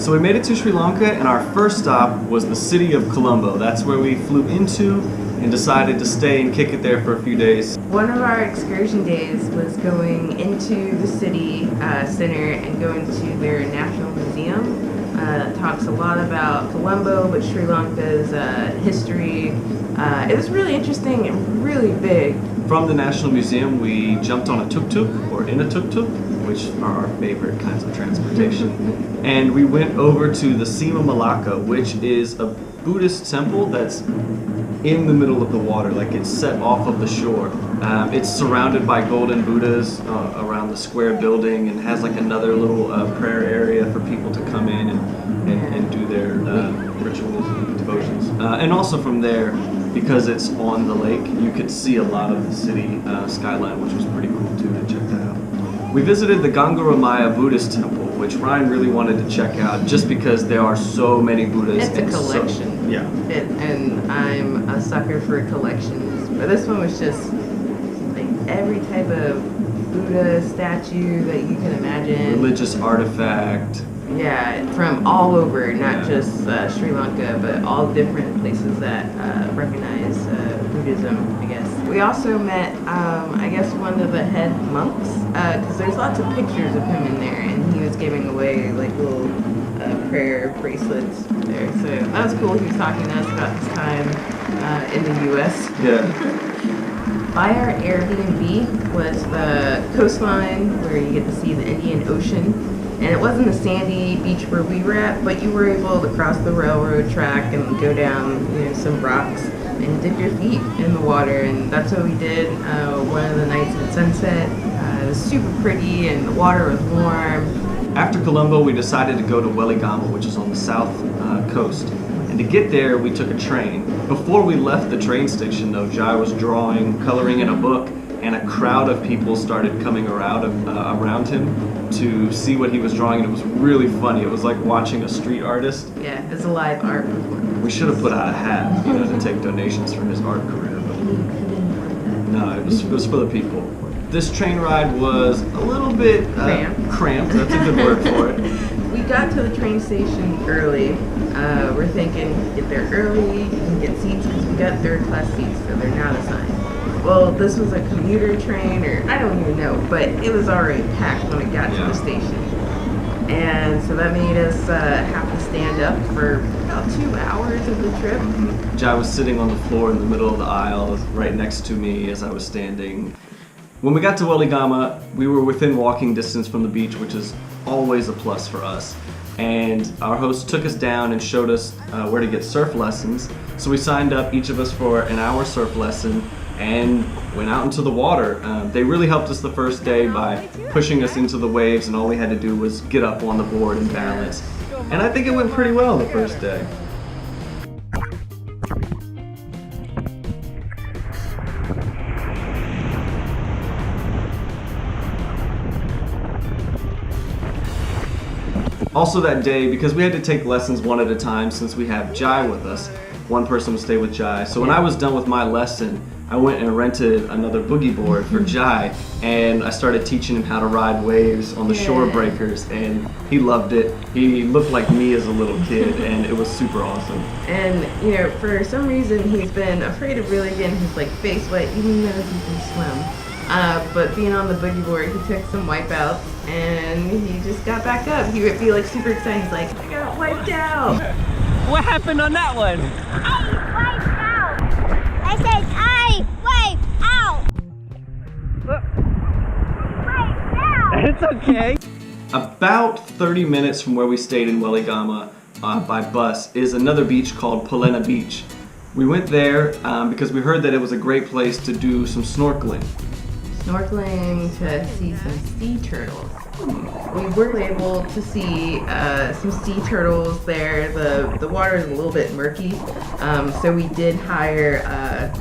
So we made it to Sri Lanka, and our first stop was the city of Colombo. That's where we flew into and decided to stay and kick it there for a few days. One of our excursion days was going into the city center and going to their national museum. It talks a lot about Colombo, but Sri Lanka's history. It was really interesting and really big. From the National Museum, we jumped on a tuk-tuk, or in a tuk-tuk, which are our favorite kinds of transportation. And we went over to the Seema Malaka, which is a Buddhist temple that's in the middle of the water, like it's set off of the shore. It's surrounded by golden Buddhas around the square building, and has like another little prayer area for people to come in and do their rituals and devotions. And also from there, because it's on the lake, you could see a lot of the city skyline, which was pretty cool too to check that out. We visited the Gangaramaya Buddhist temple, which Ryan really wanted to check out just because there are so many Buddhas. It's a collection. And I'm a sucker for collections. But this one was just like every type of Buddha statue that you can imagine. Religious artifact. Yeah, from all over, not just Sri Lanka, but all different places that recognize Buddhism, I guess. We also met, I guess, one of the head monks, because there's lots of pictures of him in there, and he was giving away like little prayer bracelets there. So that was cool. He was talking to us about his time in the U.S. Yeah. By our Airbnb was the coastline where you get to see the Indian Ocean. And it wasn't a sandy beach where we were at, but you were able to cross the railroad track and go down, some rocks and dip your feet in the water. And that's what we did one of the nights at sunset. It was super pretty and the water was warm. After Colombo, we decided to go to Weligama, which is on the south coast. And to get there, we took a train. Before we left the train station, though, Jai was coloring in a book, and a crowd of people started coming around him to see what he was drawing, and it was really funny. It was like watching a street artist. Yeah, it's a live art performance. We should have put out a hat, to take donations from his art career. But no, it was for the people. This train ride was a little bit cramped. That's a good word for it. We got to the train station early. We're thinking, get there early, you can get seats, because we got third class seats, so they're not assigned. Well, this was a commuter train, or I don't even know, but it was already packed when it got to the station. And so that made us have to stand up for about 2 hours of the trip. Jai was sitting on the floor in the middle of the aisle, right next to me as I was standing. When we got to Weligama, we were within walking distance from the beach, which is always a plus for us. And our host took us down and showed us where to get surf lessons. So we signed up, each of us, for an hour surf lesson, and went out into the water. They really helped us the first day by pushing us into the waves, and all we had to do was get up on the board and balance. And I think it went pretty well the first day. Also that day, because we had to take lessons one at a time since we have Jai with us, one person would stay with Jai. So when I was done with my lesson, I went and rented another boogie board for Jai, and I started teaching him how to ride waves on the shore breakers, and he loved it. He looked like me as a little kid, and it was super awesome. And, for some reason, he's been afraid of really getting his face wet, even though he can swim. But being on the boogie board, he took some wipeouts, and he just got back up. He would be super excited. He's like, I got wiped out. What happened on that one? I wiped out. I said I wiped out. Wiped out. It's okay. About 30 minutes from where we stayed in Weligama by bus is another beach called Polena Beach. We went there because we heard that it was a great place to do some snorkeling. Snorkeling to see some sea turtles. We were able to see some sea turtles there. The water is a little bit murky, so we did hire a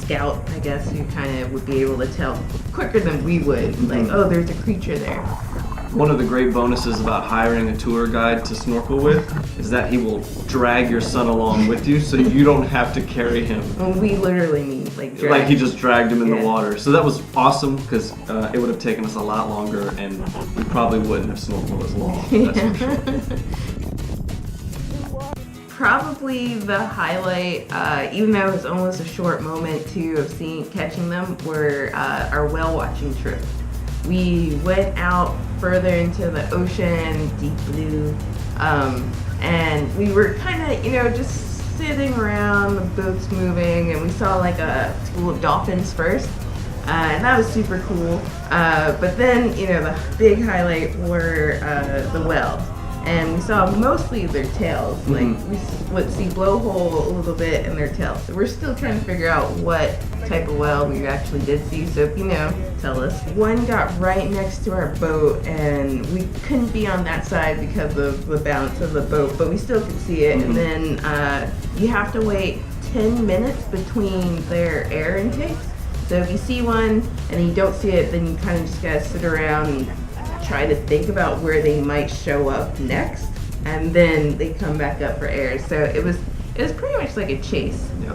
scout, I guess, who kind of would be able to tell quicker than we would, oh, there's a creature there. One of the great bonuses about hiring a tour guide to snorkel with is that he will drag your son along with you, so you don't have to carry him. Well, we literally mean drag. Like he just dragged him in the water. So that was awesome, because it would have taken us a lot longer, and we probably wouldn't have snorkeled as long. That's for sure. Probably the highlight, even though it was almost a short moment too of catching them, were our whale watching trip. We went out further into the ocean, deep blue, and we were kind of, just sitting around, the boat's moving, and we saw like a school of dolphins first, and that was super cool. But then, the big highlight were the whales. And we saw mostly their tails. Like, we would see blowhole a little bit in their tails. So we're still trying to figure out what type of whale we actually did see. So if you know, tell us. One got right next to our boat, and we couldn't be on that side because of the balance of the boat, but we still could see it. And then you have to wait 10 minutes between their air intakes. So if you see one and you don't see it, then you kind of just gotta sit around and try to think about where they might show up next, and then they come back up for air. So it was pretty much like a chase. Yeah.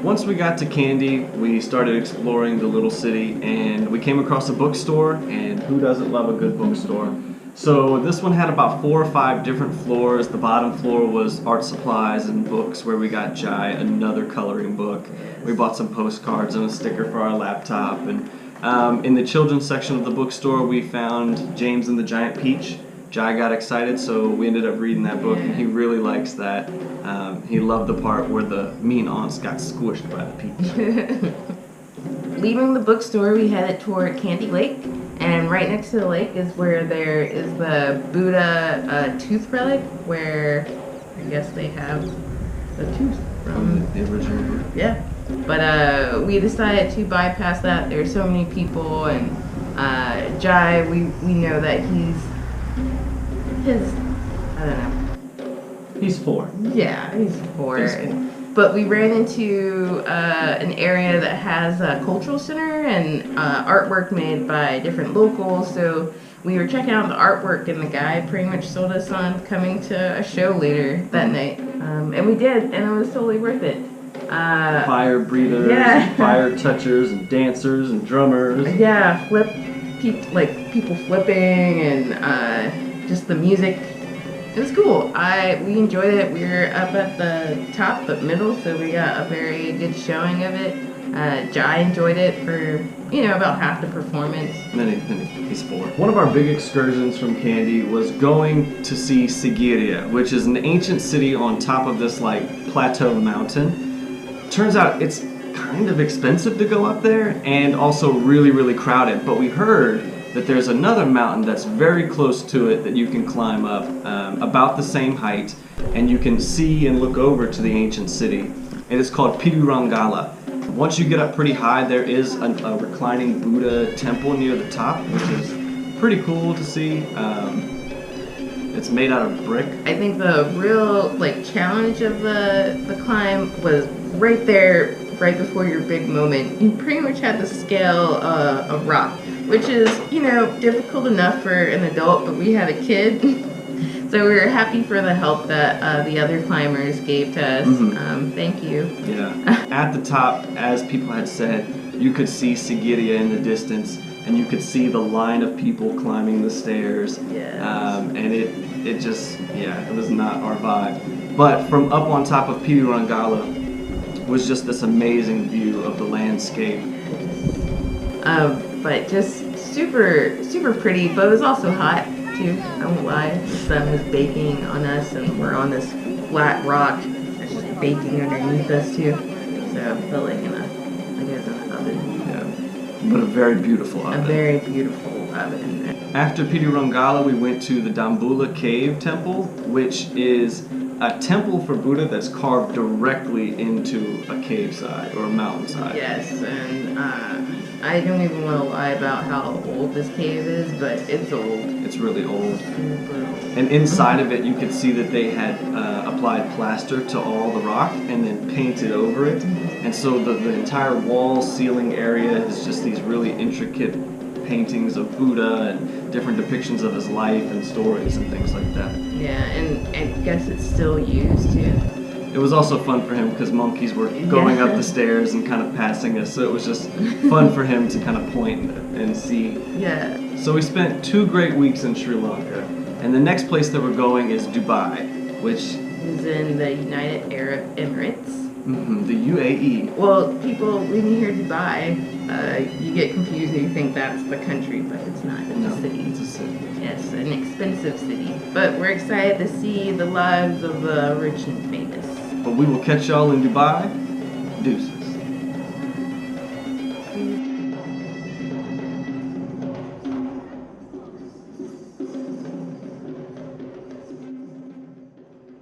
Once we got to Kandy, we started exploring the little city, and we came across a bookstore, and who doesn't love a good bookstore? So this one had about 4 or 5 different floors. The bottom floor was art supplies and books, where we got Jai another coloring book. We bought some postcards and a sticker for our laptop, and in the children's section of the bookstore, we found James and the Giant Peach. Jai got excited, so we ended up reading that book, and he really likes that. He loved the part where the mean aunts got squished by the peach. Leaving the bookstore, we headed toward Candy Lake, and right next to the lake is where there is the Buddha tooth relic, where I guess they have the tooth from the original book. Yeah. But we decided to bypass that. There's so many people, and Jai, we know that I don't know. He's 4. Yeah, he's 4. He's 4. But we ran into an area that has a cultural center and artwork made by different locals. So we were checking out the artwork, and the guy pretty much sold us on coming to a show later that night. And we did, and it was totally worth it. Fire breathers, and fire touchers, and dancers, and drummers. Yeah, people flipping, and just the music. It was cool. We enjoyed it. We were up at the top, but middle, so we got a very good showing of it. Jai enjoyed it for about half the performance. And then he's 4. One of our big excursions from Kandy was going to see Sigiriya, which is an ancient city on top of this plateau mountain. Turns out it's kind of expensive to go up there, and also really, really crowded. But we heard that there's another mountain that's very close to it that you can climb up, about the same height, and you can see and look over to the ancient city. And it's called Pidurangala. Once you get up pretty high, there is a reclining Buddha temple near the top, which is pretty cool to see. It's made out of brick. I think the real challenge of the climb was right there, right before your big moment. You pretty much had to scale a rock, which is difficult enough for an adult, but we had a kid, so we were happy for the help that the other climbers gave to us. Thank you. Yeah. At the top, as people had said, you could see Sigiriya in the distance, and you could see the line of people climbing the stairs. Yes. And it just, it was not our vibe. But from up on top of Pidurangala was just this amazing view of the landscape. But just super, super pretty, but it was also hot too. I won't lie. The sun was baking on us, and we're on this flat rock that's just baking underneath us too. So I felt like in an oven. Yeah. But a very beautiful oven. A very beautiful oven. After Pidurangala, we went to the Dambulla cave temple, which is a temple for Buddha that's carved directly into a cave side or a mountainside. Yes, and I don't even want to lie about how old this cave is, but it's old. It's really old. Super old. And inside of it, you could see that they had applied plaster to all the rock and then painted over it. And so the entire wall, ceiling area is just these really intricate paintings of Buddha and different depictions of his life and stories and things like that. Yeah, and I guess it's still used too. It was also fun for him because monkeys were going up the stairs and kind of passing us, so it was just fun for him to kind of point and see. Yeah. So we spent 2 great weeks in Sri Lanka, and the next place that we're going is Dubai, which is in the United Arab Emirates. The UAE. Well, people, when you hear Dubai, you get confused and you think that's the country, but it's not. It's a city. It's a city. Yes, an expensive city. But we're excited to see the lives of the rich and famous. But we will catch y'all in Dubai. Deuce.